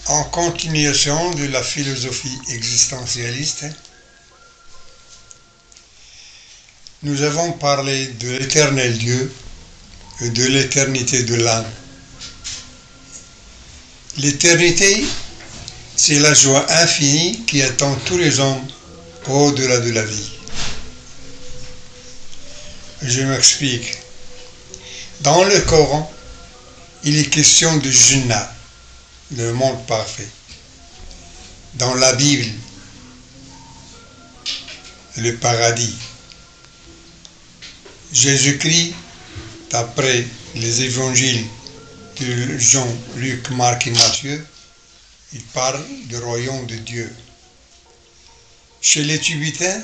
En continuation de la philosophie existentialiste, nous avons parlé de l'éternel Dieu et de l'éternité de l'âme. L'éternité, c'est la joie infinie qui attend tous les hommes au-delà de la vie. Je m'explique. Dans le Coran, il est question de Jannah, le monde parfait. Dans la Bible, le paradis. Jésus-Christ, d'après les évangiles de Jean, Luc, Marc et Matthieu, il parle du royaume de Dieu. Chez les Tibétains,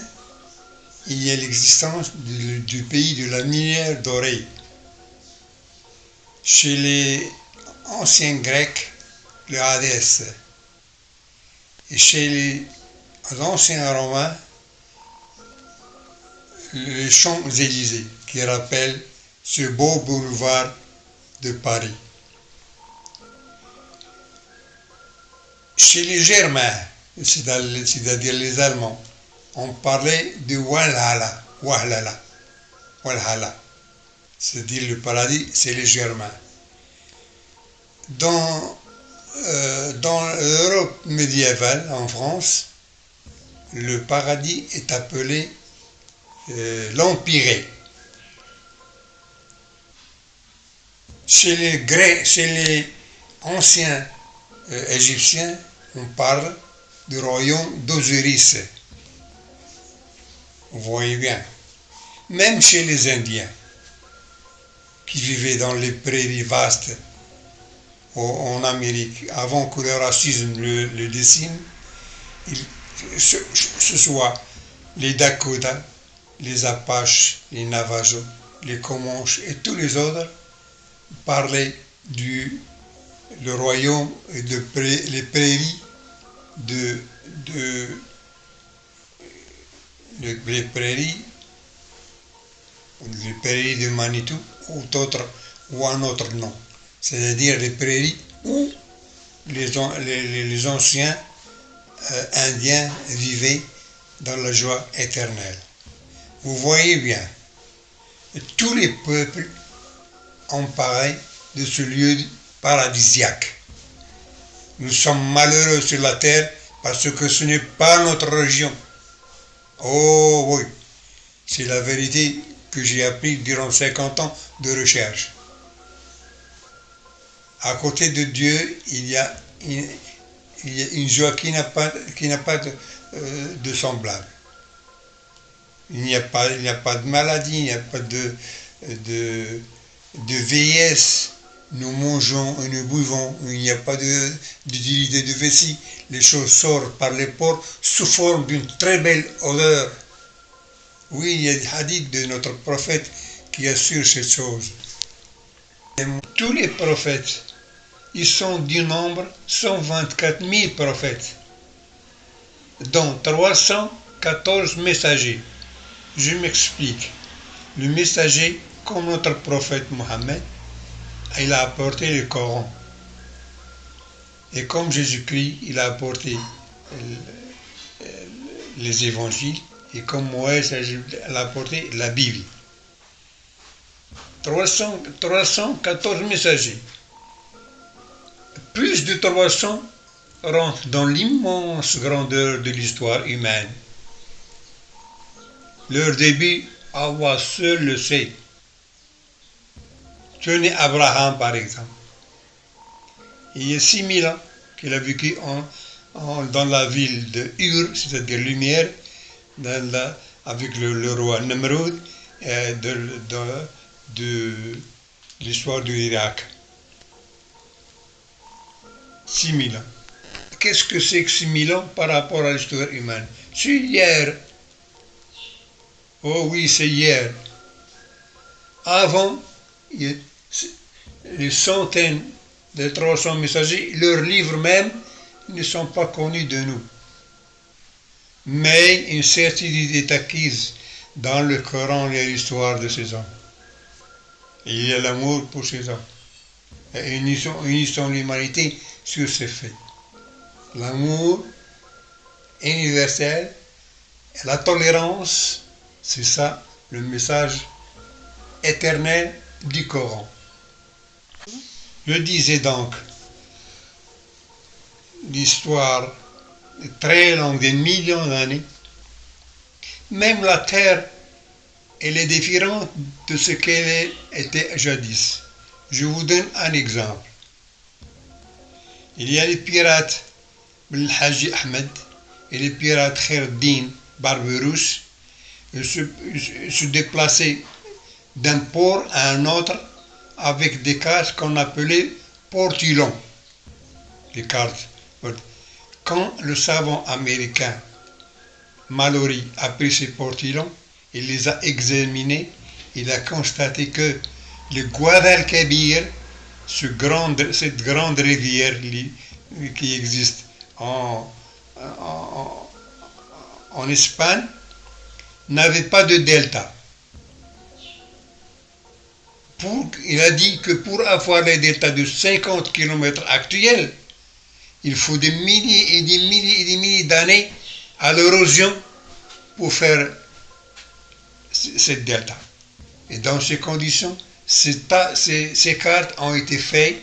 il y a l'existence du pays de la minière dorée. Chez les anciens Grecs, le Hadès. Et chez les anciens Romains, les Champs-Élysées, qui rappellent ce beau boulevard de Paris. Chez les Germains, c'est-à-dire les Allemands, on parlait de Walhalla, c'est-à-dire le paradis, c'est les Germains. Dans l'Europe médiévale, en France, le paradis est appelé l'Empyrée. Chez les anciens Égyptiens, on parle du royaume d'Osiris. Vous voyez bien. Même chez les Indiens, qui vivaient dans les prairies vastes en Amérique, avant que le racisme le décime, ce soit les Dakota, les Apaches, les Navajos, les Comanches et tous les autres parlaient le royaume et les prairies les prairies de Manitou ou un autre nom, c'est-à-dire les prairies où les anciens Indiens vivaient dans la joie éternelle. Vous voyez bien, tous les peuples ont pareil de ce lieu paradisiaque. Nous sommes malheureux sur la terre parce que ce n'est pas notre région. Oh oui, c'est la vérité que j'ai appris durant 50 ans de recherche. À côté de Dieu, il y a une joie qui n'a pas de semblable. Il n'y a pas de maladie, il n'y a pas de vieillesse. Nous mangeons et nous buvons, il n'y a pas d'utilité de vessie. Les choses sortent par les pores sous forme d'une très belle odeur. Oui, il y a des hadiths de notre prophète qui assurent cette chose. Et tous les prophètes, ils sont du nombre 124 000 prophètes, dont 314 messagers. Je m'explique. Le messager, comme notre prophète Mohammed, il a apporté le Coran. Et comme Jésus-Christ, il a apporté les évangiles. Et comme Moïse, il a apporté la Bible. 314 messagers. Plus de 300 rentrent dans l'immense grandeur de l'histoire humaine. Leur début, Allah seul le sait. Tenez Abraham par exemple. Il y a 6000 ans qu'il a vécu dans la ville de Ur, c'est-à-dire lumière, avec le roi Nemrod de l'histoire de l'Irak. 6000 ans. Qu'est-ce que c'est que 6000 ans par rapport à l'histoire humaine? C'est hier. Oh oui, c'est hier. Avant, les centaines de 300 messagers, leurs livres même ne sont pas connus de nous. Mais une certitude est acquise dans le Coran et l'histoire de ces hommes. Il y a l'amour pour ces hommes. Et unissons l'humanité sur ces faits. l'amour universel, et la tolérance. C'est ça le message éternel du Coran. Je disais donc, l'histoire est très longue, des millions d'années. Même la terre, elle est différente de ce qu'elle était jadis. Je vous donne un exemple. Il y a les pirates El Haji Ahmed et les pirates Khaireddin Barberousse. Ils se déplaçaient d'un port à un autre avec des cartes qu'on appelait portillons. Les cartes. Quand le savant américain Mallory a pris ces portillons, il les a examinés, il a constaté que le Guadalquivir, cette grande rivière qui existe en Espagne, n'avait pas de delta. Il a dit que pour avoir les deltas de 50 km actuels, il faut des milliers et des milliers et des milliers d'années à l'érosion pour faire cette delta. Et dans ces conditions, ces cartes ont été faites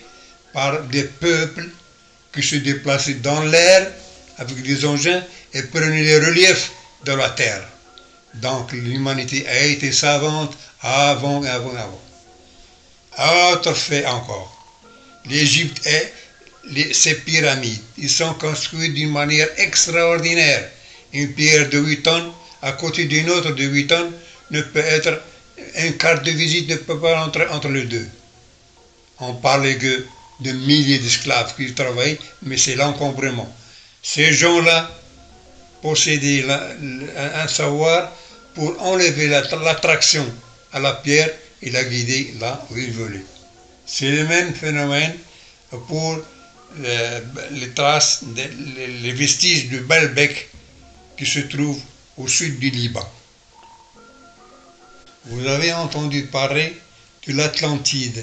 par des peuples qui se déplaçaient dans l'air avec des engins et prenaient les reliefs de la Terre. Donc l'humanité a été savante avant. Autre fait encore, l'Égypte et ses pyramides, ils sont construits d'une manière extraordinaire. Une pierre de 8 tonnes à côté d'une autre de 8 tonnes ne peut être, une carte de visite ne peut pas entrer entre les deux. On parlait que de milliers d'esclaves qui travaillent, mais c'est l'encombrement. Ces gens-là possédaient un savoir pour enlever l'attraction à la pierre et la guider là où ils voulaient. C'est le même phénomène pour les traces, les vestiges de Baalbek qui se trouvent au sud du Liban. Vous avez entendu parler de l'Atlantide,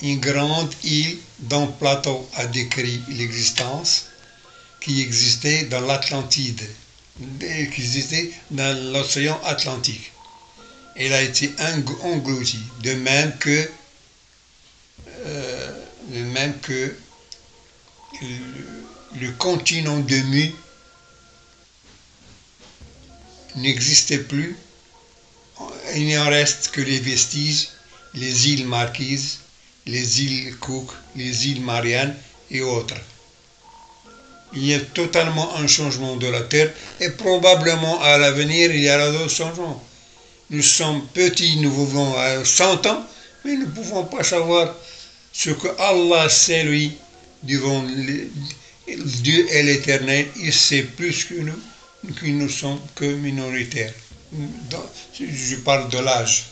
une grande île dont Platon a décrit l'existence, qui existait dans l'Atlantide, qui existait dans l'océan Atlantique. Elle a été engloutie, de même que le continent de Mu n'existait plus. Il n'y en reste que les vestiges, les îles Marquises, les îles Cook, les îles Mariannes et autres. Il y a totalement un changement de la Terre et probablement à l'avenir il y aura d'autres changements. Nous sommes petits, nous vivons à 100 ans, mais nous ne pouvons pas savoir ce que Allah sait, lui, devant Dieu est l'Éternel, il sait plus que nous ne sommes que minoritaires. Je parle de l'âge.